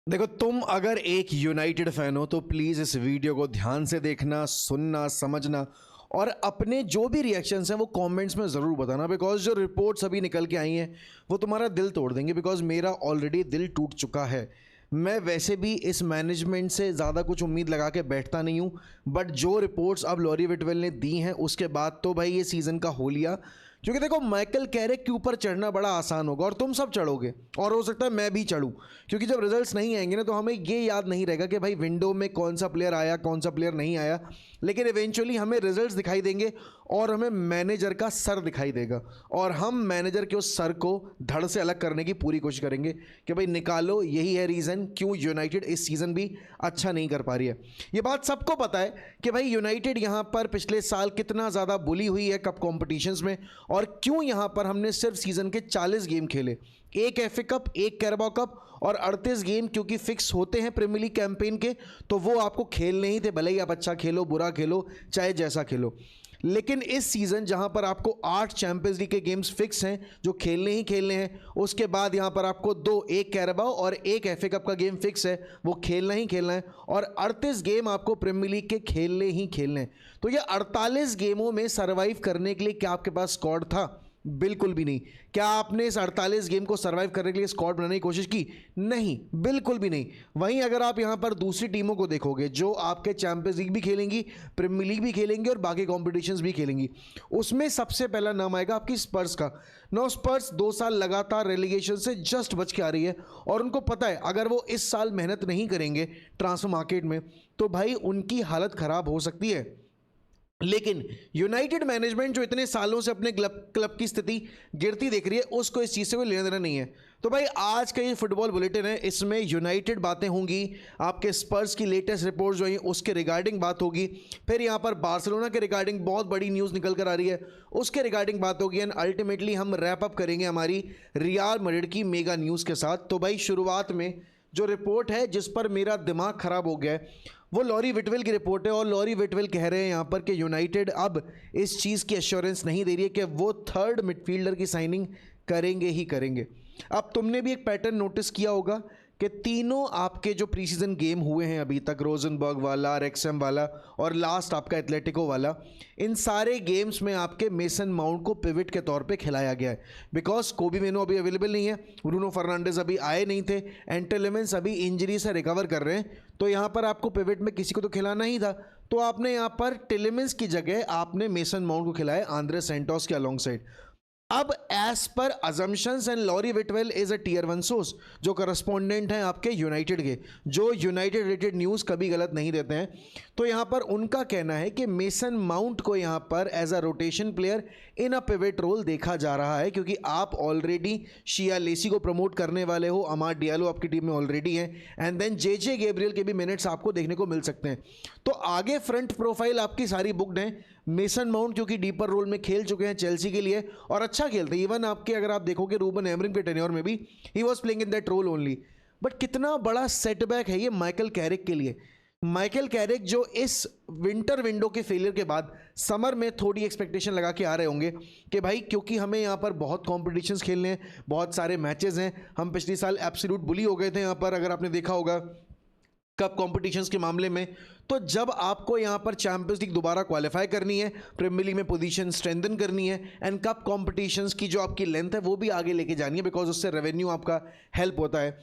देखो, तुम अगर एक यूनाइटेड फैन हो तो प्लीज़ इस वीडियो को ध्यान से देखना, सुनना, समझना और अपने जो भी रिएक्शंस हैं वो कमेंट्स में ज़रूर बताना। बिकॉज जो रिपोर्ट्स अभी निकल के आई हैं वो तुम्हारा दिल तोड़ देंगे। बिकॉज मेरा ऑलरेडी दिल टूट चुका है। मैं वैसे भी इस मैनेजमेंट से ज़्यादा कुछ उम्मीद लगा के बैठता नहीं हूँ, बट जो रिपोर्ट्स अब लॉरी विटवेल ने दी हैं उसके बाद तो भाई ये सीज़न का हो लिया। क्योंकि देखो, माइकल कैरिक के ऊपर चढ़ना बड़ा आसान होगा और तुम सब चढ़ोगे और हो सकता है मैं भी चढ़ूँ। क्योंकि जब रिजल्ट्स नहीं आएंगे ना तो हमें ये याद नहीं रहेगा कि भाई विंडो में कौन सा प्लेयर आया, कौन सा प्लेयर नहीं आया। लेकिन इवेंचुअली हमें रिजल्ट्स दिखाई देंगे और हमें मैनेजर का सर दिखाई देगा और हम मैनेजर के उस सर को धड़ से अलग करने की पूरी कोशिश करेंगे कि भाई निकालो, यही है रीज़न क्यों यूनाइटेड इस सीज़न भी अच्छा नहीं कर पा रही है। ये बात सबको पता है कि भाई यूनाइटेड यहाँ पर पिछले साल कितना ज़्यादा बुली हुई है कप कॉम्पिटिशन्स में और क्यों यहाँ पर हमने सिर्फ सीज़न के 40 गेम खेले, एक एफए कप, एक कैराबाओ कप और 38 गेम क्योंकि फिक्स होते हैं प्रीमियर लीग कैंपेन के, तो वो आपको खेलने ही थे, भले ही आप अच्छा खेलो, बुरा खेलो, चाहे जैसा खेलो। लेकिन इस सीज़न जहां पर आपको 8 चैंपियंस लीग के गेम्स फिक्स हैं जो खेलने ही खेलने हैं, उसके बाद यहां पर आपको एक कैराबाओ और एक एफए कप का गेम फिक्स है, वो खेलना ही खेलना है और 38 गेम आपको प्रीमियर लीग के खेलने ही खेलने हैं। तो ये 48 गेमों में सर्वाइव करने के लिए क्या आपके पास स्क्वाड था? बिल्कुल भी नहीं। क्या आपने इस 48 गेम को सर्वाइव करने के लिए स्क्वाड बनाने की कोशिश की? नहीं, बिल्कुल भी नहीं। वहीं अगर आप यहां पर दूसरी टीमों को देखोगे जो आपके चैंपियंस लीग भी खेलेंगी, प्रीमियर लीग भी खेलेंगी और बाकी कॉम्पिटिशन्स भी खेलेंगी, उसमें सबसे पहला नाम आएगा आपकी स्पर्स का। नो, स्पर्स 2 साल लगातार रेलीगेशन से जस्ट बच के आ रही है और उनको पता है अगर वो इस साल मेहनत नहीं करेंगे ट्रांसफर मार्केट में तो भाई उनकी हालत खराब हो सकती है। लेकिन यूनाइटेड मैनेजमेंट जो इतने सालों से अपने क्लब की स्थिति गिरती देख रही है, उसको इस चीज़ से कोई लेना देना नहीं है। तो भाई आज का ये फुटबॉल बुलेटिन है, इसमें यूनाइटेड बातें होंगी, आपके स्पर्स की लेटेस्ट रिपोर्ट जो है उसके रिगार्डिंग बात होगी, फिर यहाँ पर बार्सिलोना के रिगार्डिंग बहुत बड़ी न्यूज़ निकल कर आ रही है, उसके रिगार्डिंग बात होगी एंड अल्टीमेटली हम रैप अप करेंगे हमारी रियल मैड्रिड की मेगा न्यूज़ के साथ। तो भाई शुरुआत में जो रिपोर्ट है जिस पर मेरा दिमाग खराब हो गया है वो लॉरी विटवेल की रिपोर्ट है और लॉरी विटवेल कह रहे हैं यहाँ पर कि यूनाइटेड अब इस चीज़ की एश्योरेंस नहीं दे रही है कि वो थर्ड मिडफील्डर की साइनिंग करेंगे ही करेंगे। अब तुमने भी एक पैटर्न नोटिस किया होगा कि तीनों आपके जो प्री सीजन गेम हुए हैं अभी तक, रोजनबर्ग वाला, रेक्सम वाला और लास्ट आपका एथलेटिको वाला, इन सारे गेम्स में आपके मेसन माउंट को पिवट के तौर पे खिलाया गया है। बिकॉज कोबी मेनू अभी अवेलेबल नहीं है, ब्रूनो फर्नांडिस अभी आए नहीं थे, एंटेलेमेंस अभी इंजरी से रिकवर कर रहे हैं, तो यहाँ पर आपको पिवट में किसी को तो खिलाना ही था। तो आपने यहाँ पर टेलेमेंस की जगह आपने मेसन माउंट को खिलाया आंद्रे सेंटोस के अलॉन्ग साइड। अब as per assumptions and Laurie Whitwell is a tier 1 source जो करस्पॉन्डेंट हैं आपके यूनाइटेड के, जो यूनाइटेड रिलेटेड न्यूज़ कभी गलत नहीं देते हैं। तो यहाँ पर उनका कहना है कि मेसन माउंट को यहाँ पर as a rotation player in a pivot role देखा जा रहा है, क्योंकि आप ऑलरेडी शिया लेसी को प्रमोट करने वाले हो, अमाद डियालो आपकी टीम में ऑलरेडी हैं एंड देन जे गैब्रियल के भी मिनट्स आपको देखने को मिल सकते हैं। तो आगे फ्रंट प्रोफाइल आपकी सारी बुक्ड हैं। मेसन माउंट क्योंकि डीपर रोल में खेल चुके हैं चेल्सी के लिए और अच्छा खेलते हैं, इवन आपके अगर आप देखोगे रूबन एमरिम के टेन्योर में भी he was playing in that role only. But कितना बड़ा सेटबैक है ये माइकल कैरिक के लिए। माइकल कैरिक जो इस विंटर विंडो के फेलियर के बाद समर में थोड़ी एक्सपेक्टेशन लगा के आ रहे होंगे कि भाई क्योंकि हमें यहाँ पर बहुत कॉम्पिटिशन्स खेलने हैं, बहुत सारे मैचेस हैं, हम पिछले साल एब्सोल्यूट बुली हो गए थे यहाँ पर, अगर आपने देखा होगा कप कॉम्पिटिशन्स के मामले में। तो जब आपको यहाँ पर चैंपियंस लीग दोबारा क्वालिफाई करनी है, प्रीमियर लीग में पोजीशन स्ट्रेंथन करनी है एंड कप कॉम्पिटिशन्स की जो आपकी लेंथ है वो भी आगे लेके जानी है, बिकॉज उससे रेवेन्यू आपका हेल्प होता है।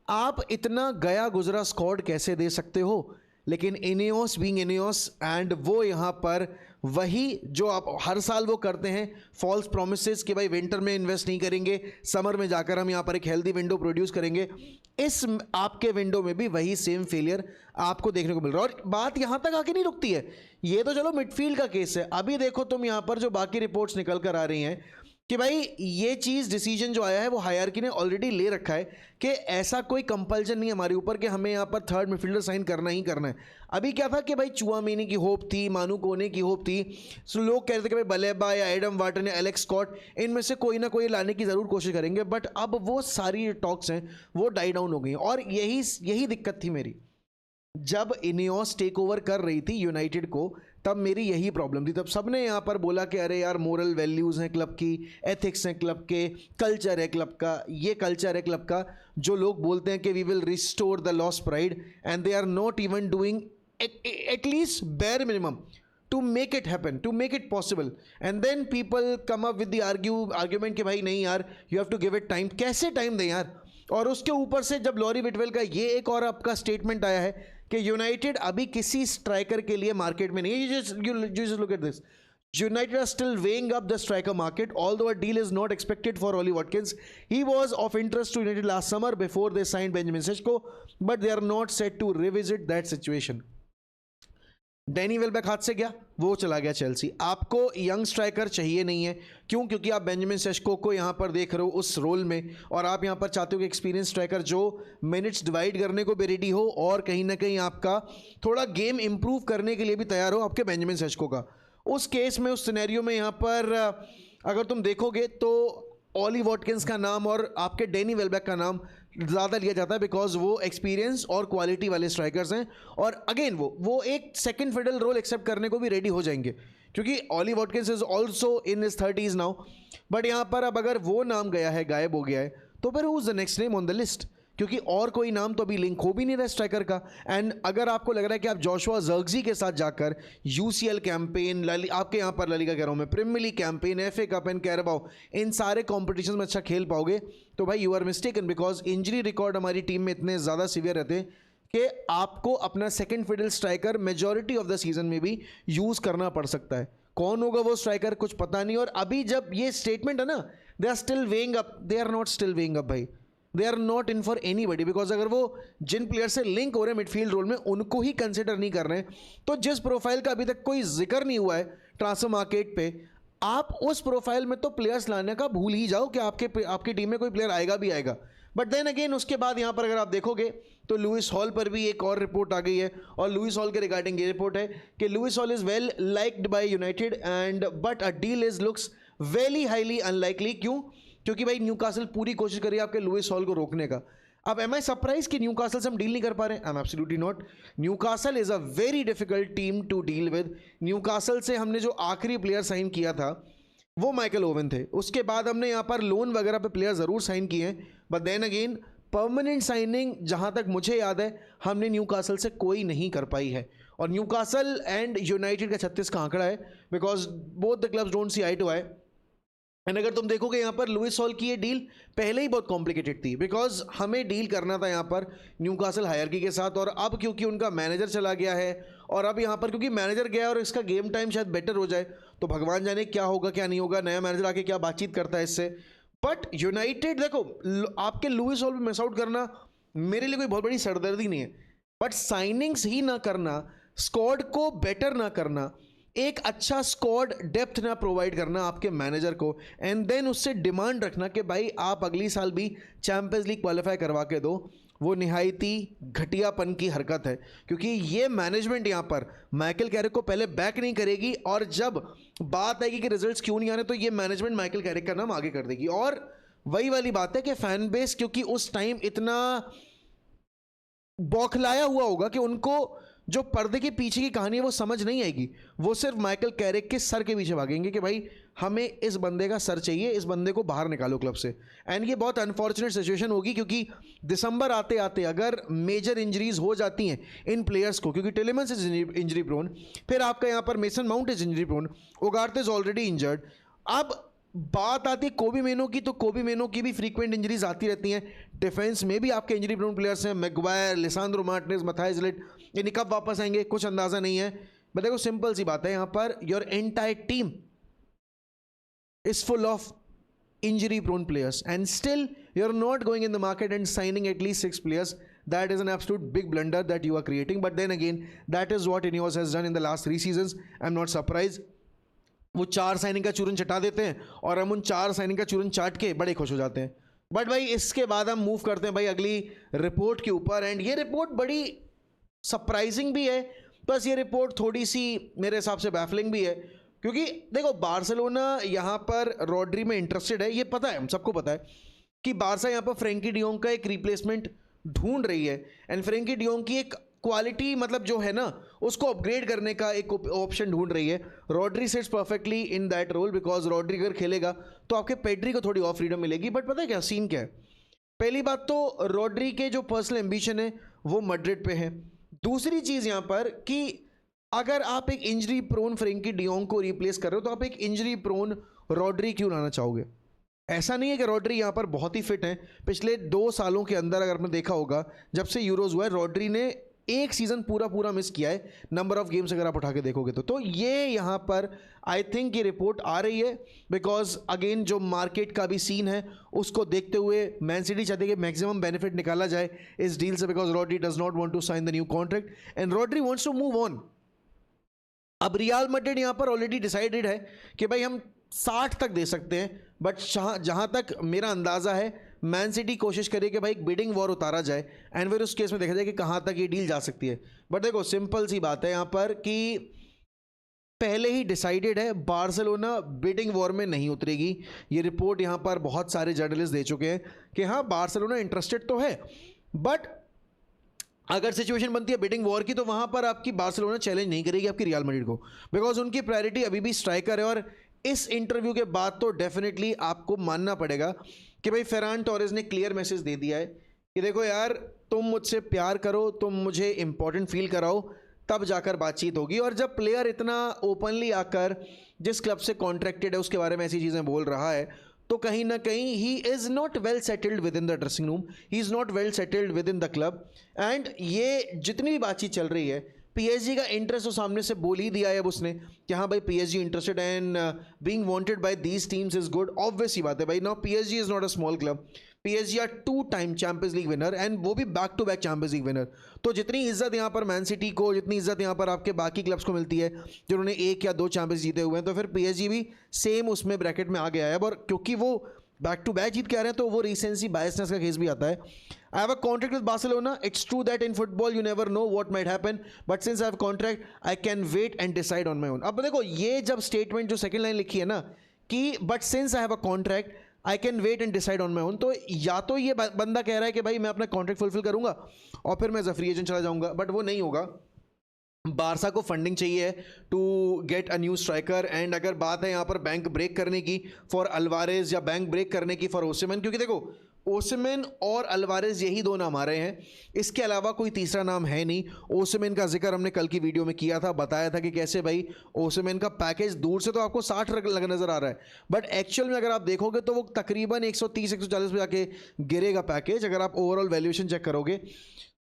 आप इतना गया गुजरा स्क्वाड कैसे दे सकते हो? लेकिन इनेओस बीइंग इनेओस एंड वो यहाँ पर वही जो आप हर साल वो करते हैं, फॉल्स प्रोमिसेस कि भाई विंटर में इन्वेस्ट नहीं करेंगे, समर में जाकर हम यहाँ पर एक हेल्दी विंडो प्रोड्यूस करेंगे, इस आपके विंडो में भी वही सेम फेलियर आपको देखने को मिल रहा है। और बात यहाँ तक आके नहीं रुकती है, ये तो चलो मिडफील्ड का केस है। अभी देखो तुम यहाँ पर जो बाकी रिपोर्ट्स निकल कर आ रही हैं कि भाई ये चीज़ डिसीजन जो आया है वो हायरार्की ने ऑलरेडी ले रखा है कि ऐसा कोई कंपल्सन नहीं है हमारे ऊपर कि हमें यहाँ पर थर्ड मिडफील्डर साइन करना ही करना है। अभी क्या था कि भाई चुआमेनी की होप थी, मानू कोने की होप थी, सो लोग कह रहे थे कि भाई बलेबा या एडम वाटन या एलेक्स स्कॉट इनमें से कोई ना कोई लाने की ज़रूर कोशिश करेंगे, बट अब वो सारी टॉक्स हैं वो डाई डाउन हो गई। और यही दिक्कत थी मेरी। जब इनेओस टेक ओवर कर रही थी यूनाइटेड को तब मेरी यही प्रॉब्लम थी। तब सबने यहाँ पर बोला कि अरे यार मोरल वैल्यूज़ हैं क्लब की, एथिक्स हैं क्लब के, कल्चर है क्लब का, ये कल्चर है क्लब का, जो लोग बोलते हैं कि we will restore the lost pride and they are not even doing at least bare minimum to make it happen, to make it possible, and then people come up with the argument कि भाई नहीं यार, you have to give it time। कैसे time दें यार? और उसके ऊपर से जब लॉरी विटवेल का ये एक और आपका स्टेटमेंट आया है कि यूनाइटेड अभी किसी स्ट्राइकर के लिए मार्केट में नहीं है। you just look at this, United are still weighing up the striker market, although a deal is not expected for Ollie Watkins. He was of interest to United last summer before they signed Benjamin Sesko, but they are not set to revisit that situation. Danny Welbeck हाथ से गया, वो चला गया Chelsea. आपको young striker चाहिए नहीं है, क्यों? क्योंकि आप बेंजामिन सेस्को को यहाँ पर देख रहे हो उस रोल में, और आप यहाँ पर चाहते हो कि एक्सपीरियंस स्ट्राइकर जो मिनट्स डिवाइड करने को भी रेडी हो और कहीं ना कहीं आपका थोड़ा गेम इंप्रूव करने के लिए भी तैयार हो, आपके बेंजामिन सेस्को का। उस केस में, उस सिनेरियो में यहाँ पर अगर तुम देखोगे तो ऑली वॉटकिंस का नाम और आपके डैनी वेलबैक का नाम ज़्यादा लिया जाता है, बिकॉज वो एक्सपीरियंस और क्वालिटी वाले स्ट्राइकर्स हैं, और अगेन वो एक सेकंड फिडल रोल एक्सेप्ट करने को भी रेडी हो जाएंगे, क्योंकि Ollie Watkins is also in his 30s now. But यहाँ पर अब अगर वो नाम गया है, गायब हो गया है, तो फिर who is the next name on the list? क्योंकि और कोई नाम तो अभी लिंक हो भी नहीं रहा स्ट्राइकर का। एंड अगर आपको लग रहा है कि आप जोशुआ ज़र्क्ज़ी के साथ जाकर यूसीएल कैंपेन, आपके यहाँ पर ला लीगा कह रहा हूँ मैं, Premier League campaign, FA Cup and Carabao, इन सारे कॉम्पिटिशन में अच्छा खेल पाओगे, तो भाई you are mistaken, because injury record हमारी टीम में इतने ज़्यादा सीवियर रहते हैं कि आपको अपना second fiddle striker majority of the season में भी यूज़ करना पड़ सकता है। कौन होगा वो स्ट्राइकर, कुछ पता नहीं। और अभी जब ये स्टेटमेंट है ना, they are still weighing up, they are not still weighing up भाई, they are not in for anybody, because अगर वो जिन प्लेयर से लिंक हो रहे हैं मिडफील्ड रोल में, उनको ही कंसिडर नहीं कर रहे हैं, तो जिस प्रोफाइल का अभी तक कोई जिक्र नहीं हुआ है ट्रांसफर मार्केट पे, आप उस प्रोफाइल में तो प्लेयर्स लाने का भूल ही जाओ कि आपकी टीम में कोई प्लेयर आएगा भी आएगा। बट देन अगेन उसके बाद यहाँ पर अगर आप देखोगे तो लुइस हॉल पर भी एक और रिपोर्ट आ गई है, और लुइस हॉल के रिगार्डिंग ये रिपोर्ट है कि Lewis Hall is well liked by United and but a deal is looks very highly unlikely. क्यों? क्योंकि भाई न्यूकासल पूरी कोशिश करी आपके लुइस हॉल को रोकने का। अब एम आई सरप्राइज कि न्यूकासल से हम डील नहीं कर पा रहे हैं? I am absolutely not. Newcastle is a very difficult team to deal with. Newcastle से हमने जो आखिरी प्लेयर साइन किया था वो माइकल ओवन थे। उसके बाद हमने यहाँ पर लोन वगैरह पे प्लेयर ज़रूर साइन किए हैं, but then again permanent signing जहाँ तक मुझे याद है हमने न्यूकासल से कोई नहीं कर पाई है। और न्यूकासल एंड यूनाइटेड का 36 का आंकड़ा है, because both the clubs don't see eye to eye. एंड अगर तुम देखोगे यहाँ पर लुइस हॉल की ये डील पहले ही बहुत कॉम्प्लिकेटेड थी, बिकॉज हमें डील करना था यहाँ पर न्यूकासल हायरकी के साथ, और अब क्योंकि उनका मैनेजर चला गया है और अब यहाँ पर क्योंकि मैनेजर गया और इसका गेम टाइम शायद बेटर हो जाए, तो भगवान जाने क्या होगा क्या नहीं होगा, नया मैनेजर आके क्या बातचीत करता है इससे। बट यूनाइटेड देखो, आपके लुइस हॉल में मिस आउट करना मेरे लिए कोई बहुत बड़ी सरदर्दी नहीं है, बट साइनिंग्स ही ना करना, स्क्वाड को बेटर ना करना, एक अच्छा स्क्वाड डेप्थ ना प्रोवाइड करना आपके मैनेजर को, एंड देन उससे डिमांड रखना कि भाई आप अगली साल भी चैंपियंस लीग क्वालिफाई करवा के दो, वो निहायती घटियापन की हरकत है। क्योंकि ये मैनेजमेंट यहाँ पर माइकल कैरिक को पहले बैक नहीं करेगी, और जब बात आएगी कि रिजल्ट्स क्यों नहीं आ रहे तो ये मैनेजमेंट माइकल कैरिक का नाम आगे कर देगी। और वही वाली बात है कि फैन बेस क्योंकि उस टाइम इतना बौखलाया हुआ होगा कि उनको जो पर्दे के पीछे की कहानी है वो समझ नहीं आएगी, वो सिर्फ माइकल कैरिक के सर के पीछे भागेंगे कि भाई हमें इस बंदे का सर चाहिए, इस बंदे को बाहर निकालो क्लब से। एंड ये बहुत अनफॉर्चुनेट सिचुएशन होगी, क्योंकि दिसंबर आते आते अगर मेजर इंजरीज हो जाती हैं इन प्लेयर्स को, क्योंकि टेलेमंस इज इंजरी प्रोन, फिर आपका यहाँ पर Mason Mount is injury prone, Ugarte is already injured, अब बात आती है कोबी मेनो की, तो कोबी मेनो की भी फ्रीक्वेंट इंजरीज आती रहती हैं। डिफेंस में भी आपके इंजरी प्रोन प्लेयर्स हैं, मैगवायर, लिसांद्रो मार्टिनेज, मैथाइस लिट, यानी कब वापस आएंगे कुछ अंदाजा नहीं है। बट देखो सिंपल सी बात है, यहाँ per your entire team is full of injury prone players and still you're not going in the market and signing at least 6 players. That is an absolute big blunder that you are creating, but then again that is what Ineos has done in the last 3 seasons. I'm not surprised. वो 4 signing का चूरन चटा देते हैं और हम उन 4 signing का चूरन चाट के बड़े खुश हो जाते हैं। बट भाई इसके बाद हम मूव करते हैं भाई अगली रिपोर्ट के ऊपर, एंड ये रिपोर्ट बड़ी सरप्राइजिंग भी है, प्लस ये रिपोर्ट थोड़ी सी मेरे हिसाब से बैफलिंग भी है, क्योंकि देखो बार्सिलोना यहाँ पर रॉड्री में इंटरेस्टेड है, ये पता है, हम सबको पता है कि बारसा यहाँ पर फ्रेंकी डियोंग का एक रिप्लेसमेंट ढूंढ रही है, एंड फ्रेंकी डियोंग की एक क्वालिटी मतलब जो है ना उसको अपग्रेड करने का एक ऑप्शन ढूंढ रही है. Rodri sits perfectly in that role because Rodri अगर खेलेगा तो आपके पेड्री को थोड़ी ऑफ फ्रीडम मिलेगी. बट पता है क्या सीन क्या है, पहली बात तो रॉड्री के जो पर्सनल एम्बिशन है वो मैड्रिड पे है. दूसरी चीज़ यहाँ पर कि अगर आप एक इंजरी प्रोन फ्रेंकी डियोंग को रिप्लेस कर रहे हो तो आप एक इंजरी प्रोन रॉड्री क्यों लाना चाहोगे. ऐसा नहीं है कि रॉड्री यहाँ पर बहुत ही फिट हैं. पिछले 2 सालों के अंदर अगर आपने देखा होगा जब से यूरोज हुआ है रॉड्री ने एक सीज़न पूरा मिस किया है. नंबर ऑफ गेम्स अगर आप उठा के देखोगे तो ये यहाँ पर आई थिंक ये रिपोर्ट आ रही है बिकॉज अगेन जो मार्केट का भी सीन है उसको देखते हुए मैन सिटी चाहती है कि मैक्सिमम बेनिफिट निकाला जाए इस डील से because Rodri does not want to sign the new contract and Rodri wants to move on. अब रियल मैड्रिड यहाँ पर ऑलरेडी डिसाइडेड है कि भाई हम 60 तक दे सकते हैं. बट जहाँ तक मेरा अंदाज़ा है मैन सिटी कोशिश करे कि भाई एक बिडिंग वॉर उतारा जाए एंड फिर उस केस में देखा जाए कि कहाँ तक ये डील जा सकती है. बट देखो सिंपल सी बात है यहाँ पर कि पहले ही डिसाइडेड है बार्सिलोना बिडिंग वॉर में नहीं उतरेगी. ये रिपोर्ट यहाँ पर बहुत सारे जर्नलिस्ट दे चुके हैं कि हाँ बार्सिलोना इंटरेस्टेड तो है बट अगर सिचुएशन बनती है बिडिंग वॉर की तो वहाँ पर आपकी बार्सिलोना चैलेंज नहीं करेगी आपकी रियल मैड्रिड को बिकॉज उनकी प्रायोरिटी अभी भी स्ट्राइकर है. और इस इंटरव्यू के बाद तो डेफिनेटली आपको मानना पड़ेगा कि भाई फेरान टोरेस ने क्लियर मैसेज दे दिया है कि देखो यार तुम मुझसे प्यार करो, तुम मुझे इंपॉर्टेंट फील कराओ, तब जाकर बातचीत होगी. और जब प्लेयर इतना ओपनली आकर जिस क्लब से कॉन्ट्रैक्टेड है उसके बारे में ऐसी चीज़ें बोल रहा है तो कहीं ना कहीं he is not well settled with in the dressing room, he is not well settled with in the club. And ये जितनी भी बातचीत चल रही है पीएसजी का इंटरेस्ट तो सामने से बोल ही दिया है अब उसने कि हाँ भाई PSG interested and being wanted by these teams is good. Obvious ही बात है भाई. Now PSG is not a small club. PSG are 2 time Champions League winner and वो भी back to back Champions League winner. तो जितनी इज्जत यहाँ पर मैन सिटी को, जितनी इज्जत यहाँ पर आपके बाकी क्लब्स को मिलती है जिन्होंने 1 या 2 चैंपियंस जीते हुए हैं, तो फिर पीएसजी भी सेम उसमें ब्रैकेट में आ गया है. और क्योंकि वो बैक टू बैक जीत के आ रहे हैं तो वो रिसेंसी बायसनेस का केस भी आता है. I have a contract with Barcelona. It's true that in football you never know what might happen, but since I have contract, I can wait and decide on my own. अब देखो ये जब statement जो second line लिखी है ना कि but since I have a contract I can wait and decide on my own, तो या तो ये बंदा कह रहा है कि भाई मैं अपना कॉन्ट्रैक्ट फुलफिल करूंगा और फिर मैं एज अ फ्री एजेंट चला जाऊंगा. बट वो नहीं होगा. बारसा को फंडिंग चाहिए to get a new striker and अगर बात है यहाँ पर बैंक ब्रेक करने की फॉर अल्वारेज या बैंक ब्रेक करने की फॉर ओसिमेन, क्योंकि देखो ओसिमेन और अल्वारेज यही 2 नाम आ रहे हैं, इसके अलावा कोई तीसरा नाम है नहीं. ओसिमेन का जिक्र हमने कल की वीडियो में किया था, बताया था कि कैसे भाई ओसिमेन का पैकेज दूर से तो आपको 60 लग नज़र आ रहा है बट एक्चुअल में अगर आप देखोगे तो वो तकरीबन 130-140 पे जाके गिरेगा पैकेज अगर आप ओवरऑल वैल्यूएशन चेक करोगे.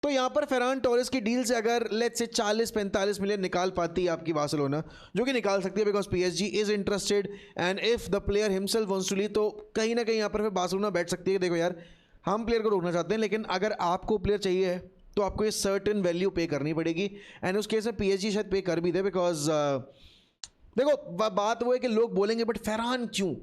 तो यहाँ पर फेरान टोरेस की डील से अगर लेट्स से 40-45 मिलियन निकाल पाती है आपकी बार्सिलोना, जो कि निकाल सकती है because PSG is interested and if the player himself wants to leave, तो कहीं ना कहीं यहाँ पर फिर बार्सिलोना बैठ सकती है. देखो यार हम प्लेयर को रोकना चाहते हैं लेकिन अगर आपको प्लेयर चाहिए है तो आपको ये सर्टेन वैल्यू पे करनी पड़ेगी एंड उस केस में पीएसजी शायद पे कर भी दे बिकॉज देखो बात वो है कि लोग बोलेंगे बट फेरान क्यों,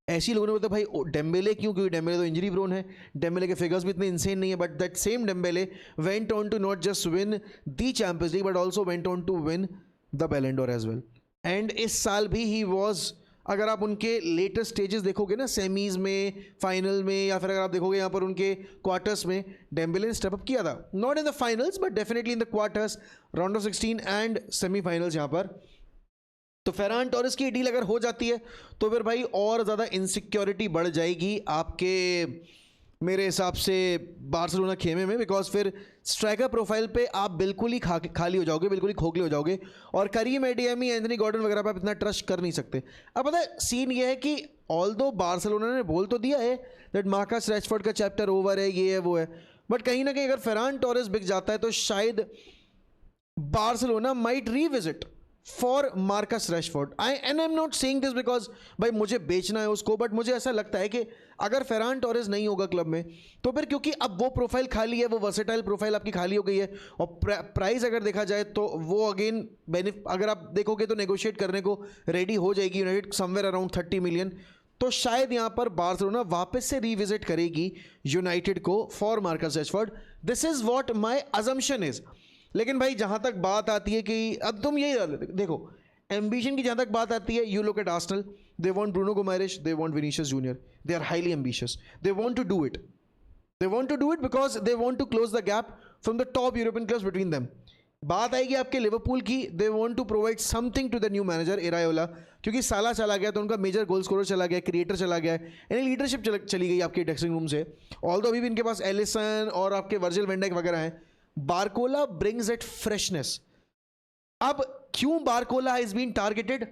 ऐसी लोगों ने बोलते भाई डेम्बेले क्यों, क्योंकि डेम्बेले तो इंजरी प्रोन है. डेम्बेले के फिगर्स भी इतने इंसेन नहीं है but that same Dembele went on to not just win the Champions League but also went on to win the Ballon d'Or as well. And इस साल भी ही वॉज, अगर आप उनके लेटेस्ट स्टेजेस देखोगे ना सेमीज में, फाइनल में, या फिर अगर आप देखोगे यहाँ पर उनके क्वार्टर्स में, डेम्बेले ने स्टेप अप किया था. Not in the finals but definitely in the quarters, round of 16 and semifinals यहाँ पर. तो फेरान टोरेस की डील अगर हो जाती है तो फिर भाई और ज़्यादा इनसिक्योरिटी बढ़ जाएगी आपके मेरे हिसाब से बार्सिलोना खेमे में बिकॉज फिर स्ट्राइकर प्रोफाइल पे आप बिल्कुल ही खाली हो जाओगे, बिल्कुल ही खोखले हो जाओगे और करीम एडियमी, एंथनी गॉर्डन वगैरह पे आप इतना ट्रस्ट कर नहीं सकते. अब पता है सीन ये है कि ऑल्दो बार्सिलोना ने बोल तो दिया है दैट मार्कस रैशफोर्ड का चैप्टर ओवर है, ये है वो है, बट कहीं ना कहीं अगर फेरान टोरेस बिक जाता है तो शायद Barcelona might revisit for Marcus Rashford. And I am not saying this because भाई मुझे बेचना है उसको, बट मुझे ऐसा लगता है कि अगर फेरान टोरेस नहीं होगा क्लब में तो फिर क्योंकि अब वो प्रोफाइल खाली है, वो वर्सेटाइल प्रोफाइल आपकी खाली हो गई है और प्राइस अगर देखा जाए तो वो अगेन अगर आप देखोगे तो नेगोशिएट करने को रेडी हो जाएगी यूनाइटेड समवेयर अराउंड 30 मिलियन. तो शायद यहाँ पर बार्सिलोना वापस से रिविजिट करेगी यूनाइटेड को for Marcus Rashford. This is what my assumption is. लेकिन भाई जहाँ तक बात आती है कि अब तुम यही देखो एम्बिशन की जहाँ तक बात आती है, you look at Arsenal, they want Bruno Guimaraes, they want Vinicius Junior, they are highly ambitious, they want to do it because they want to close the gap from the top European clubs between them. बात आएगी आपके Liverpool की, they want to provide something to the new manager Iraola, क्योंकि साला चला गया तो उनका मेजर गोल स्कोरर चला गया, क्रिएटर चला गया, यानी लीडरशिप चली गई आपके ड्रेसिंग रूम से। ऑल्दो अभी भी इनके पास एलिसन और आपके वर्जिल वैन डाइक वगैरह हैं। Barcola brings it freshness. अब क्यों Barcola has been targeted?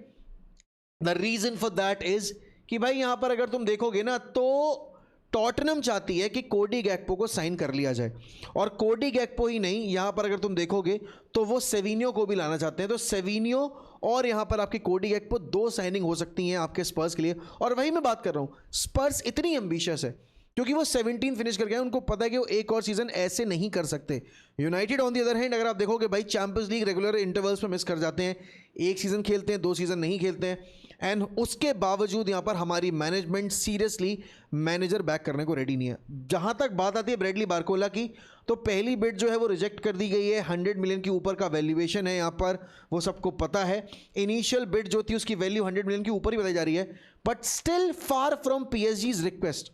The reason for that is कि भाई यहां पर अगर तुम देखोगे ना तो टॉटनम चाहती है कि कोडी गैक्पो को साइन कर लिया जाए, और कोडी गैक्पो ही नहीं, यहां पर अगर तुम देखोगे तो वो सेविनियो को भी लाना चाहते हैं। तो सेविनियो और यहां पर आपकी कोडी गैक्पो 2 साइनिंग हो सकती हैं आपके स्पर्स के लिए। और वही मैं बात कर रहा हूं, स्पर्स इतनी एम्बिशियस है क्योंकि वो 17 फिनिश कर गए, उनको पता है कि वो एक और सीजन ऐसे नहीं कर सकते। United on the other hand, अगर आप देखोगे भाई चैंपियंस लीग रेगुलर इंटरवल्स में मिस कर जाते हैं, एक सीजन खेलते हैं, 2 सीजन नहीं खेलते हैं, एंड उसके बावजूद यहाँ पर हमारी मैनेजमेंट सीरियसली मैनेजर बैक करने को रेडी नहीं है। जहाँ तक बात आती है ब्रैडली बारकोला की, तो पहली बिड जो है वो रिजेक्ट कर दी गई है। 100 मिलियन के ऊपर का वैल्यूएशन है यहाँ पर, वो सबको पता है। इनिशियल बिड जो थी उसकी वैल्यू 100 मिलियन के ऊपर ही बताई जा रही है, बट स्टिल फार फ्रॉम पीएसजी's रिक्वेस्ट।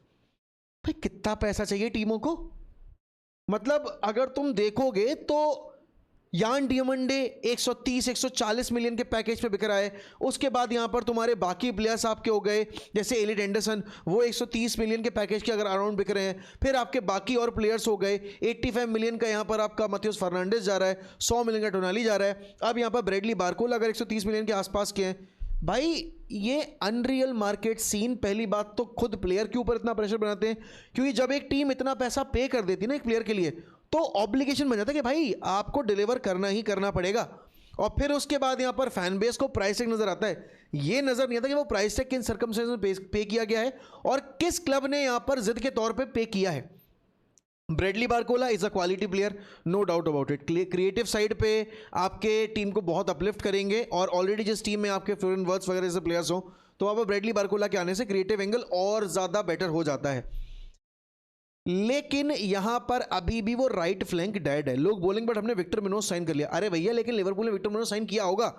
भाई कितना पैसा चाहिए टीमों को? मतलब अगर तुम देखोगे तो यान डियामंडे 130-140 मिलियन के पैकेज पे बिक रहा है। उसके बाद यहां पर तुम्हारे बाकी प्लेयर्स आपके हो गए, जैसे एलिट एंडरसन, वो 130 मिलियन के पैकेज के अगर अराउंड बिक रहे हैं। फिर आपके बाकी और प्लेयर्स हो गए, 85 मिलियन का यहां पर आपका मथियोस फर्नांडिस जा रहा है, 100 मिलियन का टोनाली जा रहा है। अब यहां पर ब्रैडली बारकोला अगर 130 मिलियन के आसपास के हैं। भाई ये अनरियल मार्केट सीन। पहली बात तो खुद प्लेयर के ऊपर इतना प्रेशर बनाते हैं, क्योंकि जब एक टीम इतना पैसा पे कर देती है ना एक प्लेयर के लिए, तो ऑब्लिगेशन बन जाता है कि भाई आपको डिलीवर करना ही करना पड़ेगा। और फिर उसके बाद यहाँ पर फैन बेस को प्राइस टैग नजर आता है। ये नजर नहीं आता कि वो प्राइस टैग किन सर्कमस्टेंसेस में पे किया गया है और किस क्लब ने यहाँ पर जिद के तौर पे पे किया है। Bradley Barcola is a quality player, no doubt about it. Creative side पे आपके टीम को बहुत अपलिफ्ट करेंगे, और ऑलरेडी जिस टीम में आपके फ्लोरेन वर्ड्स वगैरह जैसे प्लेयर्स हो, तो वहाँ पर ब्रैडली बारकोला के आने से क्रिएटिव एंगल और ज़्यादा बेटर हो जाता है। लेकिन यहां पर अभी भी वो राइट फ्लैंक डेड है। लोग बोलेंगे बट हमने विक्टर मुनोज साइन कर लिया। अरे भैया, लेकिन लिवरपूल ने विक्टर मुनोज साइन किया होगा,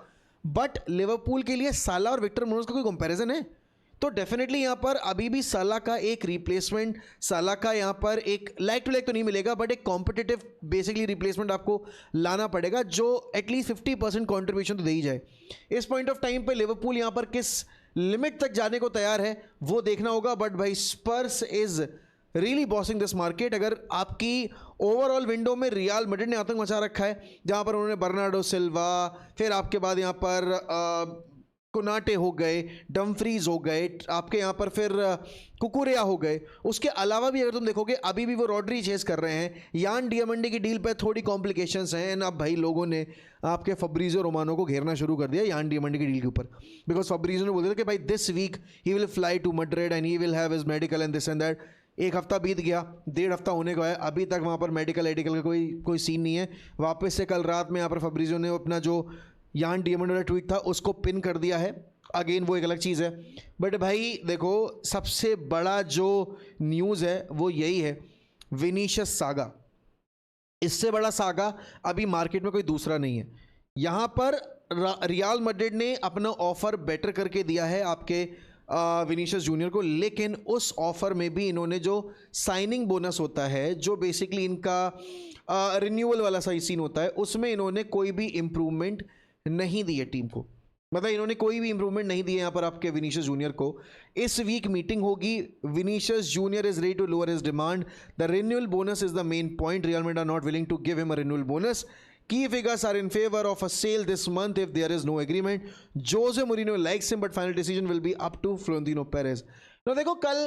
बट लिवरपूल के लिए साला और विक्टर मुनोज का कोई कंपैरिजन है? तो डेफिनेटली यहां पर अभी भी साला का एक रिप्लेसमेंट, साला का यहां पर एक लाइक टू लाइक तो नहीं मिलेगा, बट एक कॉम्पिटिटिव बेसिकली रिप्लेसमेंट आपको लाना पड़ेगा, जो एटलीस्ट 50% कॉन्ट्रीब्यूशन तो दे ही जाए। इस पॉइंट ऑफ टाइम पे लिवरपूल यहां पर किस लिमिट तक जाने को तैयार है वो देखना होगा। बट भाई Spurs is really bossing this market. अगर आपकी ओवरऑल विंडो में रियल मैड्रिड ने आतंक मचा रखा है, जहां पर उन्होंने बर्नार्डो सिल्वा, फिर आपके बाद यहां पर कोनाटे हो गए, डम्फ्रीज हो गए, आपके यहाँ पर फिर कुकुरेया हो गए। उसके अलावा भी अगर तुम देखोगे अभी भी वो रॉड्री चेस कर रहे हैं। यान डियामंडी की डील पे थोड़ी कॉम्प्लिकेशंस हैं, एंड अब भाई लोगों ने आपके फब्रीजो रोमानो को घेरना शुरू कर दिया यान डियामंडी की डील के ऊपर, बिकॉज फब्रीजो ने बोल दिया कि भाई this week he will fly to Madrid and he will have his medical and this and that. एक हफ्ता बीत गया, 1.5 हफ्ता होने को है, अभी तक वहाँ पर मेडिकल का कोई सीन नहीं है। वापस से कल रात में यहाँ पर फब्रीजो ने अपना जो यान डियामंडी वाला ट्वीट था उसको पिन कर दिया है। अगेन वो एक अलग चीज़ है, बट भाई देखो सबसे बड़ा जो न्यूज़ है वो यही है, विनीशियस सागा। इससे बड़ा सागा अभी मार्केट में कोई दूसरा नहीं है। यहाँ पर रियल मैड्रिड ने अपना ऑफर बेटर करके दिया है आपके विनीशियस जूनियर को, लेकिन उस ऑफर में भी इन्होंने जो साइनिंग बोनस होता है, जो बेसिकली इनका रिन्यूअल वाला सही सीन होता है, उसमें इन्होंने कोई भी इम्प्रूवमेंट नहीं दी है टीम को। मतलब इन्होंने कोई भी इंप्रूवमेंट नहीं दिया यहाँ पर आपके विनीशियस जूनियर को। इस वीक मीटिंग होगी, Vinicius Junior is ready to lower his demand, the renewal bonus is the main point. Real Madrid are not willing to give him a renewal bonus. Key figures are in favor of a sale this month if there is no agreement. Jose Mourinho likes him, but final decision will be up to Florentino Perez. Now देखो कल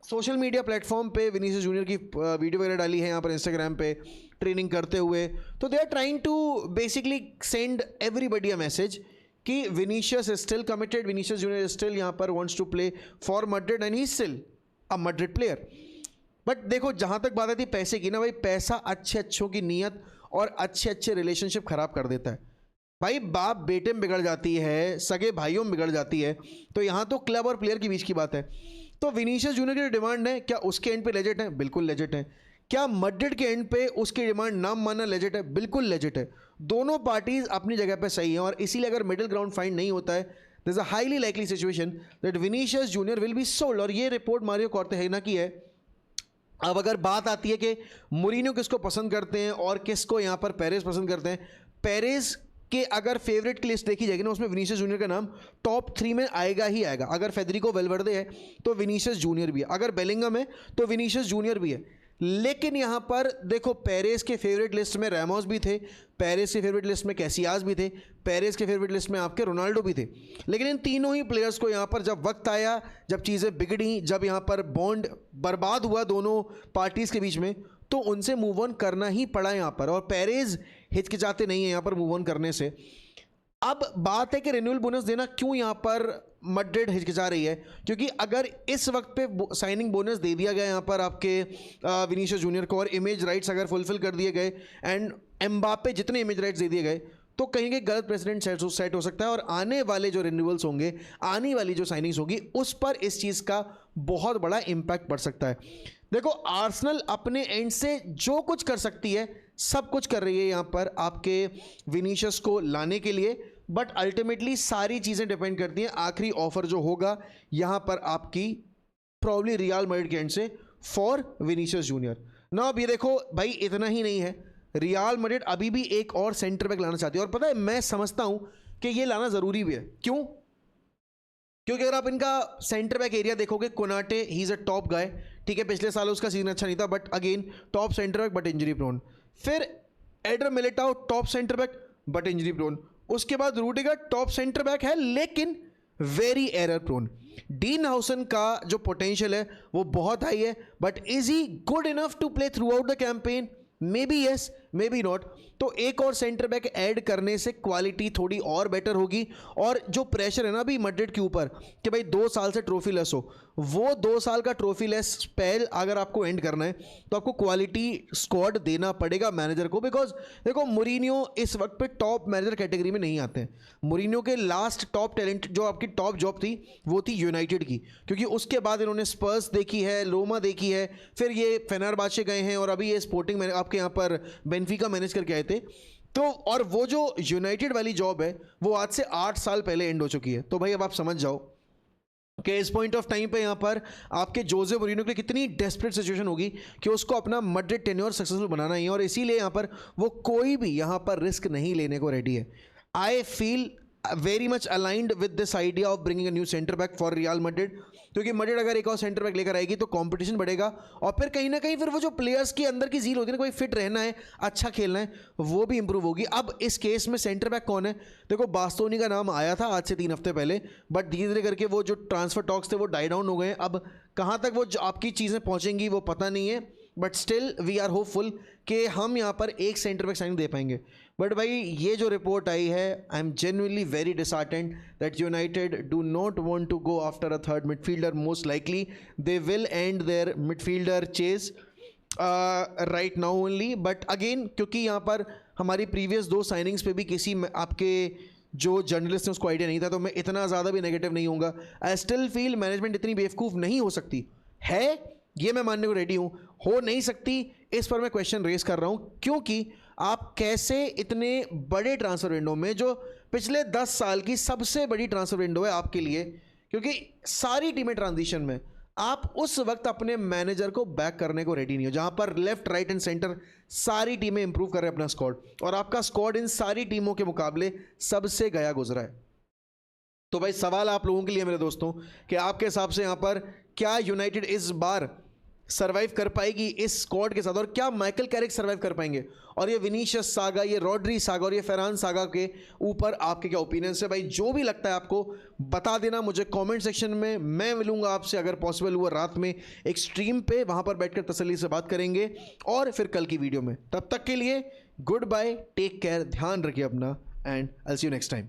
social media platform पे Vinicius junior की video वगैरह डाली है यहाँ पर Instagram पे ट्रेनिंग करते हुए, तो they are trying to basically send everybody a message कि Vinicius is still committed, Vinicius Junior still यहाँ पर wants to play for Madrid and he still a Madrid player. But देखो जहाँ तक बात आती है पैसे की ना, भाई पैसा अच्छे अच्छों की नीयत और अच्छे अच्छे रिलेशनशिप खराब कर देता है। भाई बाप बेटे में बिगड़ जाती है, सगे भाइयों में बिगड़ जाती है, तो यहाँ तो क्लब और प्लेयर के बीच की बात है। तो विनीशियस जूनियर की डिमांड है, क्या उसके एंड पे लेजिट है? बिल्कुल लेजिट है। क्या मैड्रिड के एंड पे उसकी डिमांड नाम मानना लेजिट है? बिल्कुल लेजिट है। दोनों पार्टीज अपनी जगह पे सही हैं, और इसीलिए अगर मिडिल ग्राउंड फाइंड नहीं होता है, there is a highly likely situation that Vinicius Junior will be sold. और ये रिपोर्ट मारियो कॉर्तेहेना की है, अब अगर बात आती है कि मूरिन्यो किसको पसंद करते हैं और किसको यहाँ पर पेरेज पसंद करते हैं, पेरेज के अगर फेवरेट की लिस्ट देखी जाएगी ना, उसमें विनीशियस जूनियर का नाम टॉप 3 में आएगा ही आएगा। अगर फेडरिको वेलवर्दे है तो विनीशियस जूनियर भी है, अगर बेलिंगम है तो विनीशियस जूनियर भी है। लेकिन यहाँ पर देखो, पेरेज के फेवरेट लिस्ट में रैमोस भी थे, पेरेज के फेवरेट लिस्ट में कैसियास भी थे, पेरेज के फेवरेट लिस्ट में आपके रोनाल्डो भी थे। लेकिन इन तीनों ही प्लेयर्स को यहाँ पर जब वक्त आया, जब चीज़ें बिगड़ी, जब यहाँ पर बॉन्ड बर्बाद हुआ दोनों पार्टीज़ के बीच में, तो उनसे मूव ऑन करना ही पड़ा यहाँ पर। और पेरेज हिचकिचाते नहीं है यहाँ पर मूव ऑन करने से। अब बात है कि रिन्यूअल बोनस देना क्यों यहाँ पर मैड्रिड हिचकिचा रही है, क्योंकि अगर इस वक्त पे साइनिंग बोनस दे दिया गया यहाँ पर आपके विनीशियस जूनियर को, और इमेज राइट्स अगर फुलफिल कर दिए गए एंड एम्बापे जितने इमेज राइट्स दे दिए गए, तो कहीं के गलत प्रेसिडेंट सेट हो सकता है। और आने वाले जो रिन्यूअल्स होंगे, आने वाली जो साइनिंग्स होगी, उस पर इस चीज़ का बहुत बड़ा इम्पैक्ट पड़ सकता है। देखो, आर्सेनल अपने एंड से जो कुछ कर सकती है सब कुछ कर रही है यहाँ पर आपके विनीशियस को लाने के लिए, बट अल्टीमेटली सारी चीज़ें डिपेंड करती हैं आखिरी ऑफर जो होगा यहाँ पर आपकी प्रॉब्ली रियल मैड्रिड के एंड से फॉर विनीशियस जूनियर ना। अब ये देखो भाई, इतना ही नहीं है, रियल मैड्रिड अभी भी एक और सेंटर बैक लाना चाहती है। और पता है, मैं समझता हूँ कि ये लाना ज़रूरी भी है। क्यों? क्योंकि अगर आप इनका सेंटर बैक एरिया देखोगे, Konate he is a top guy, ठीक है, पिछले साल उसका सीजन अच्छा नहीं था, but again top centre back but injury prone. फिर Eder Militao top centre back but injury prone. उसके बाद रूडिगर टॉप सेंटर बैक है लेकिन very error prone. Dean Huijsen का जो पोटेंशियल है वो बहुत हाई है, but is he good enough to play through out the campaign? May be yes, may be not. तो एक और सेंटर बैक ऐड करने से क्वालिटी थोड़ी और बेटर होगी। और जो प्रेशर है ना अभी मैड्रिड के ऊपर कि भाई 2 साल से ट्रॉफी लेस हो, वो 2 साल का ट्रॉफी लेस स्पेल अगर आपको एंड करना है तो आपको क्वालिटी स्क्वाड देना पड़ेगा मैनेजर को। बिकॉज देखो, मूरिन्यो इस वक्त पे टॉप मैनेजर कैटेगरी में नहीं आते हैं। मूरिन्यो के लास्ट टॉप टैलेंट जो आपकी टॉप जॉब थी वो थी यूनाइटेड की, क्योंकि उसके बाद इन्होंने स्पर्स देखी है, रोमा देखी है, फिर ये फेनेरबाचे गए हैं और अभी ये स्पोर्टिंग आपके यहाँ पर बेनफिका मैनेज करके आए थे। तो और वो जो यूनाइटेड वाली जॉब है वो आज से 8 साल पहले एंड हो चुकी है। तो भाई अब आप समझ जाओ कि इस पॉइंट ऑफ टाइम पे यहाँ पर आपके जोसे मूरिन्यो के लिए कितनी डेस्परेट सिचुएशन होगी कि उसको अपना मैड्रिड टेन्योर सक्सेसफुल बनाना ही है। और इसीलिए यहाँ पर वो कोई भी यहाँ पर रिस्क नहीं लेने को रेडी है। I feel very much aligned with this idea of bringing a new centre back for real Madrid, क्योंकि मैड्रिड अगर एक और सेंटर बैक लेकर आएगी तो कंपटीशन बढ़ेगा और फिर कहीं ना कहीं फिर वो जो प्लेयर्स की अंदर की झील होती है ना, कोई फिट रहना है, अच्छा खेलना है, वो भी इंप्रूव होगी। अब इस केस में सेंटर बैक कौन है? देखो, बास्तोनी का नाम आया था आज से 3 हफ्ते पहले, बट धीरे धीरे करके वो जो ट्रांसफर टॉक्स थे वो डाई डाउन हो गए। अब कहाँ तक वो आपकी चीज़ें पहुँचेंगी वो पता नहीं है, but still we are hopeful कि हम यहाँ पर एक सेंटर बैक साइन दे पाएंगे। बट भाई ये जो रिपोर्ट आई है, I am genuinely very disheartened that United do not want to go after a third midfielder. Most likely they will end their midfielder chase right now only. But again, क्योंकि यहाँ पर हमारी previous 2 signings पे भी किसी आपके जो journalist हैं उसको आइडिया नहीं था, तो मैं इतना ज़्यादा भी नेगेटिव नहीं होऊंगा। आई स्टिल फील मैनेजमेंट इतनी बेवकूफ़ नहीं हो सकती है, ये मैं मानने को रेडी हूँ। हो नहीं सकती, इस पर मैं क्वेश्चन रेस कर रहा हूँ, क्योंकि आप कैसे इतने बड़े ट्रांसफर विंडो में, जो पिछले 10 साल की सबसे बड़ी ट्रांसफर विंडो है आपके लिए, क्योंकि सारी टीमें ट्रांजिशन में, आप उस वक्त अपने मैनेजर को बैक करने को रेडी नहीं हो, जहां पर लेफ्ट राइट एंड सेंटर सारी टीमें इंप्रूव कर रहे हैं अपना स्क्वाड, और आपका स्क्वाड इन सारी टीमों के मुकाबले सबसे गया गुजरा है। तो भाई सवाल आप लोगों के लिए मेरे दोस्तों कि आपके हिसाब से यहाँ पर क्या यूनाइटेड इस बार सर्वाइव कर पाएगी इस स्क्वाड के साथ, और क्या माइकल कैरिक सर्वाइव कर पाएंगे, और ये विनीशियस सागा, ये रॉड्री सागा और ये फरहान सागा के ऊपर आपके क्या ओपिनियंस है? भाई जो भी लगता है आपको बता देना मुझे कमेंट सेक्शन में। मैं मिलूंगा आपसे अगर पॉसिबल हुआ रात में एक स्ट्रीम पे, वहां पर बैठकर तसल्ली से बात करेंगे, और फिर कल की वीडियो में। तब तक के लिए गुड बाय, टेक केयर, ध्यान रखिए अपना, and I will see you next time.